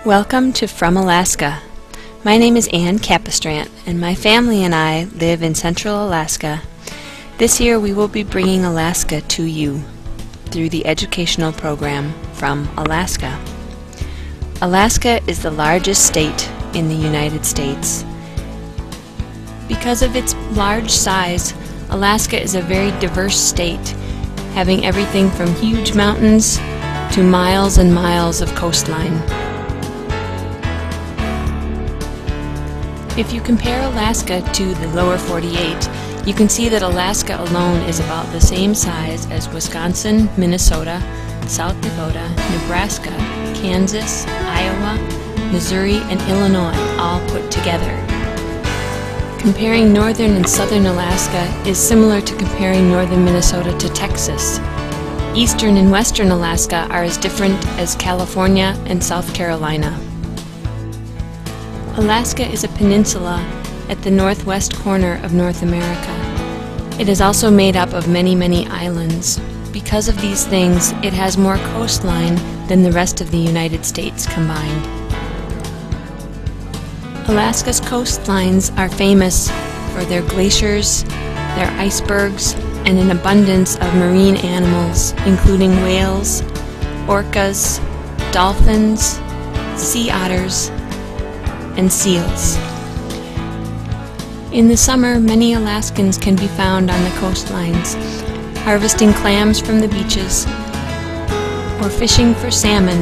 Welcome to From Alaska. My name is Ann Capistrant, and my family and I live in Central Alaska. This year we will be bringing Alaska to you through the educational program From Alaska. Alaska is the largest state in the United States. Because of its large size, Alaska is a very diverse state, having everything from huge mountains to miles and miles of coastline. If you compare Alaska to the lower 48, you can see that Alaska alone is about the same size as Wisconsin, Minnesota, South Dakota, Nebraska, Kansas, Iowa, Missouri, and Illinois all put together. Comparing northern and southern Alaska is similar to comparing northern Minnesota to Texas. Eastern and western Alaska are as different as California and South Carolina. Alaska is a peninsula at the northwest corner of North America. It is also made up of many, many islands. Because of these things, it has more coastline than the rest of the United States combined. Alaska's coastlines are famous for their glaciers, their icebergs, and an abundance of marine animals, including whales, orcas, dolphins, sea otters, and seals. In the summer, many Alaskans can be found on the coastlines, harvesting clams from the beaches or fishing for salmon,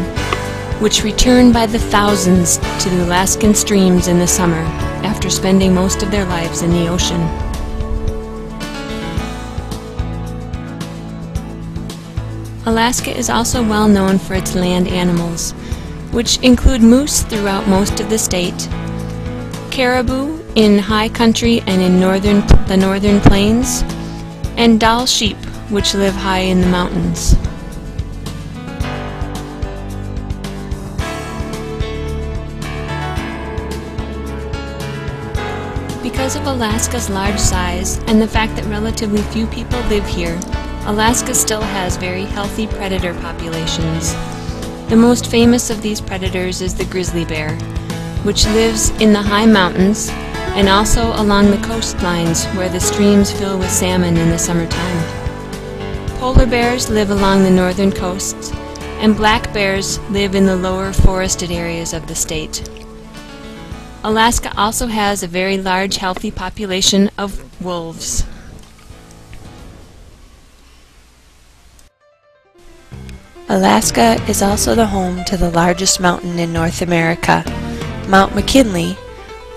which return by the thousands to the Alaskan streams in the summer after spending most of their lives in the ocean. Alaska is also well known for its land animals, which include moose throughout most of the state, caribou in high country and in the northern plains, and Dall sheep, which live high in the mountains. Because of Alaska's large size and the fact that relatively few people live here, Alaska still has very healthy predator populations. The most famous of these predators is the grizzly bear, which lives in the high mountains and also along the coastlines where the streams fill with salmon in the summertime. Polar bears live along the northern coasts, and black bears live in the lower forested areas of the state. Alaska also has a very large healthy population of wolves. Alaska is also the home to the largest mountain in North America, Mount McKinley,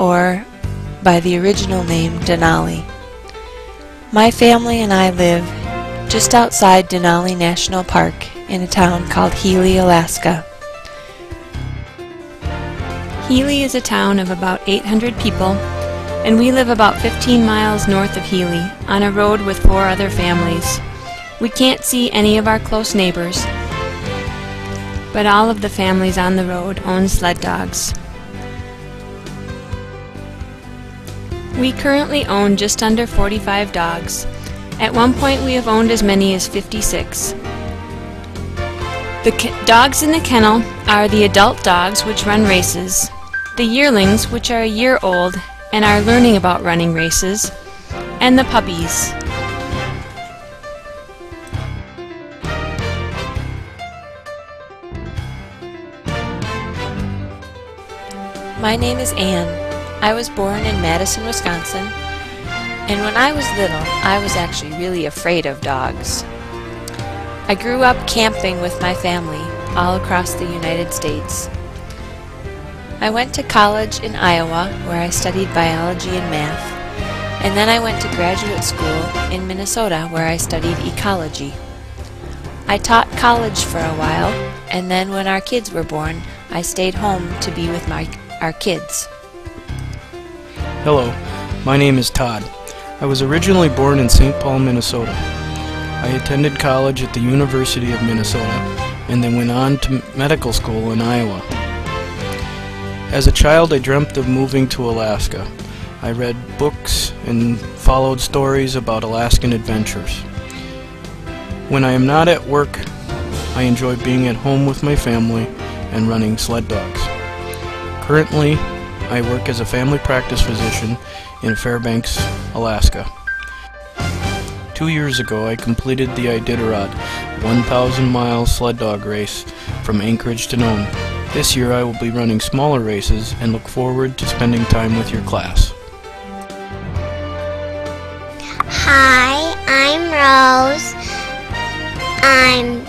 or by the original name Denali. My family and I live just outside Denali National Park in a town called Healy, Alaska. Healy is a town of about 800 people, and we live about 15 miles north of Healy on a road with 4 other families. We can't see any of our close neighbors, but all of the families on the road own sled dogs. We currently own just under 45 dogs. At one point we have owned as many as 56. The dogs in the kennel are the adult dogs, which run races, the yearlings, which are a year old and are learning about running races, and the puppies. My name is Ann. I was born in Madison, Wisconsin, and when I was little, I was actually really afraid of dogs. I grew up camping with my family all across the United States. I went to college in Iowa, where I studied biology and math, and then I went to graduate school in Minnesota, where I studied ecology. I taught college for a while, and then when our kids were born, I stayed home to be with our kids. Hello, my name is Todd. I was originally born in St. Paul, Minnesota. I attended college at the University of Minnesota and then went on to medical school in Iowa. As a child, I dreamt of moving to Alaska. I read books and followed stories about Alaskan adventures. When I am not at work, I enjoy being at home with my family and running sled dogs. Currently, I work as a family practice physician in Fairbanks, Alaska. 2 years ago, I completed the Iditarod 1,000-mile sled dog race from Anchorage to Nome. This year I will be running smaller races and look forward to spending time with your class. Hi, I'm Rose. I'm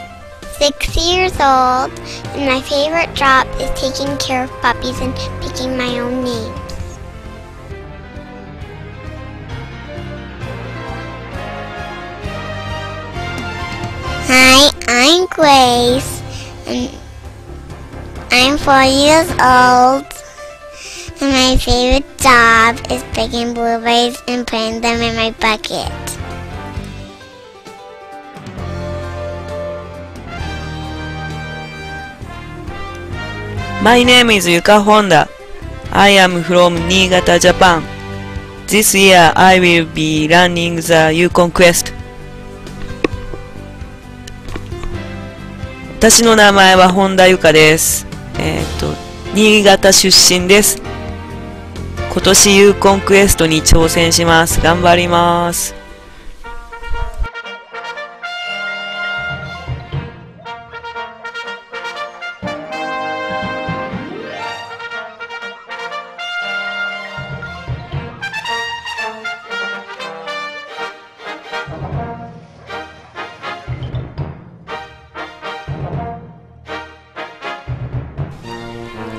6 years old, and my favorite job is taking care of puppies and picking my own names. Hi, I'm Grace, and I'm 4 years old, and my favorite job is picking blueberries and putting them in my bucket. My name is Yuka Honda. I am from Niigata, Japan. This year I will be running the Yukon Quest. 私の名前は本田由香です。新潟出身です。今年ユーコンクエストに挑戦します。頑張ります。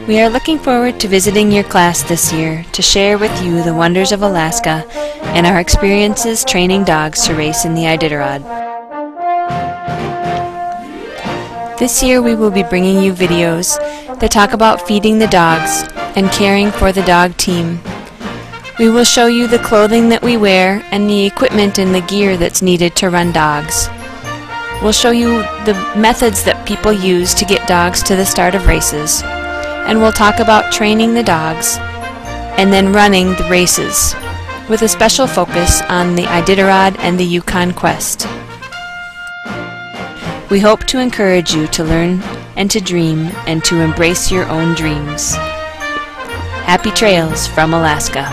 We are looking forward to visiting your class this year to share with you the wonders of Alaska and our experiences training dogs to race in the Iditarod. This year we will be bringing you videos that talk about feeding the dogs and caring for the dog team. We will show you the clothing that we wear and the equipment and the gear that's needed to run dogs. We'll show you the methods that people use to get dogs to the start of races. And we'll talk about training the dogs and then running the races, with a special focus on the Iditarod and the Yukon Quest. We hope to encourage you to learn and to dream and to embrace your own dreams. Happy trails from Alaska.